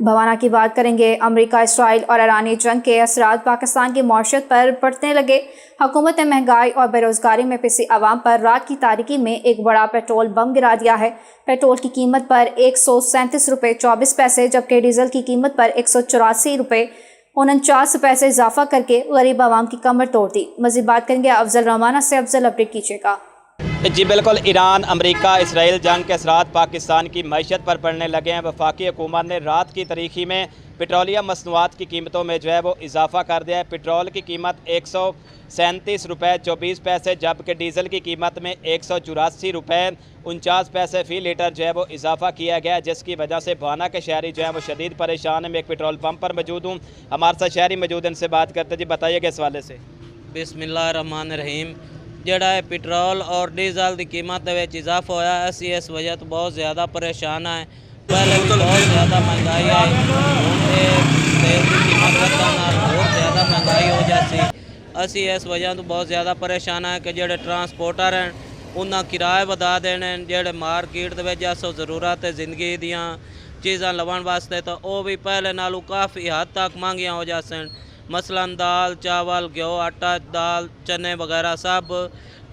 بوانا کی بات کریں گے۔ امریکہ اسرائیل اور ایرانی جنگ کے اثرات پاکستان کی معیشت پر پڑنے لگے۔ حکومت نے مہنگائی اور بے روزگاری میں پھنسی عوام پر رات کی تاریکی میں ایک بڑا پیٹرول بم گرا دیا ہے۔ پیٹرول کی قیمت پر 137 روپے 24 پیسے جبکہ ڈیزل کی قیمت پر 184 روپے 49 پیسے اضافہ کر کے غریب عوام کی کمر توڑ دی۔ مزید بات کریں گے افضل رحمانہ سے۔ افضل، اپڈیٹ کیجیے گا۔ جی بالکل، ایران امریکہ اسرائیل جنگ کے اثرات پاکستان کی معیشت پر پڑنے لگے ہیں۔ وفاقی حکومت نے رات کی تاریکی میں پیٹرولیم مصنوعات کی قیمتوں میں وہ اضافہ کر دیا ہے۔ پیٹرول کی قیمت 137 روپے 24 پیسے جبکہ ڈیزل کی قیمت میں 184 روپے 49 پیسے فی لیٹر وہ اضافہ کیا گیا ہے، جس کی وجہ سے بوانا کے شہری وہ شدید پریشان ہیں۔ میں ایک پیٹرول پمپ پر موجود ہوں، ہمارے ساتھ شہری موجود ہیں، ان سے بات کرتے۔ جی بتائیے کہ اس حوالے سے۔ بسم اللہ الرحمن الرحیم۔ جڑا ہے پیٹرول اور ڈیزل کی قیمت میں اضافہ ہوا ہے، اسی اس وجہ تو بہت زیادہ پریشان ہیں۔ پہلے بھی بہت زیادہ مہنگائی آئی، تیل کی قیمت بہت زیادہ مہنگائی ہو جاتی۔ اسی اس وجہ تو بہت زیادہ پریشان ہیں کہ جڑے ٹرانسپورٹر ہیں انہاں کرایہ بدا دینے، جڑے مارکیٹ دے وچ جیسے ضرورت ہے زندگی دیاں چیزاں لون واسطے تو وہ بھی پہلے نالوں کافی حد تک مہنگیاں ہو جاسن۔ مثلاً دال، چاول، گیہو، آٹا، دال، چنے وغیرہ سب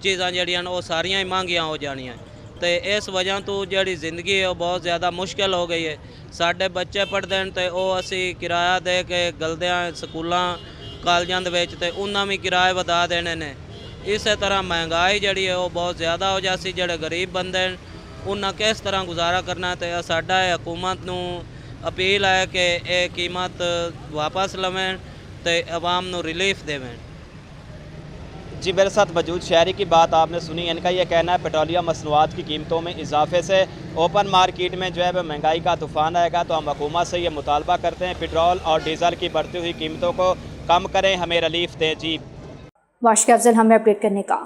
چیزاں جڑیاں وہ ساریاں ہی مہنگیاں ہو جانیاں۔ تو اس وجہ تو جڑی زندگی ہے وہ بہت زیادہ مشکل ہو گئی ہے۔ ساڈے بچے پڑھتے ہیں تو وہ اسی کرایہ دے کے گلدے ہیں سکولاں کالجاں دے وچ تے انہاں بھی کرایہ بدا دینے نے۔ اسی طرح مہنگائی جڑی ہے وہ بہت زیادہ ہو جاسی۔ جڑے غریب بندے ہیں انہاں کس طرح گزارا کرنا ہے۔ تو ساڈا حکومت نو اپیل ہے کہ یہ قیمت واپس لویں تے عوام نو ریلیف دیں۔ جی میرے ساتھ موجود شہری کی بات آپ نے سنی، ان کا یہ کہنا ہے پیٹرولیم مصنوعات کی قیمتوں میں اضافے سے اوپن مارکیٹ میں وہ مہنگائی کا طوفان آئے گا، تو ہم حکومت سے یہ مطالبہ کرتے ہیں پیٹرول اور ڈیزل کی بڑھتی ہوئی قیمتوں کو کم کریں، ہمیں ریلیف دیں۔ جی واشق افضل، ہمیں اپڈیٹ کرنے کا۔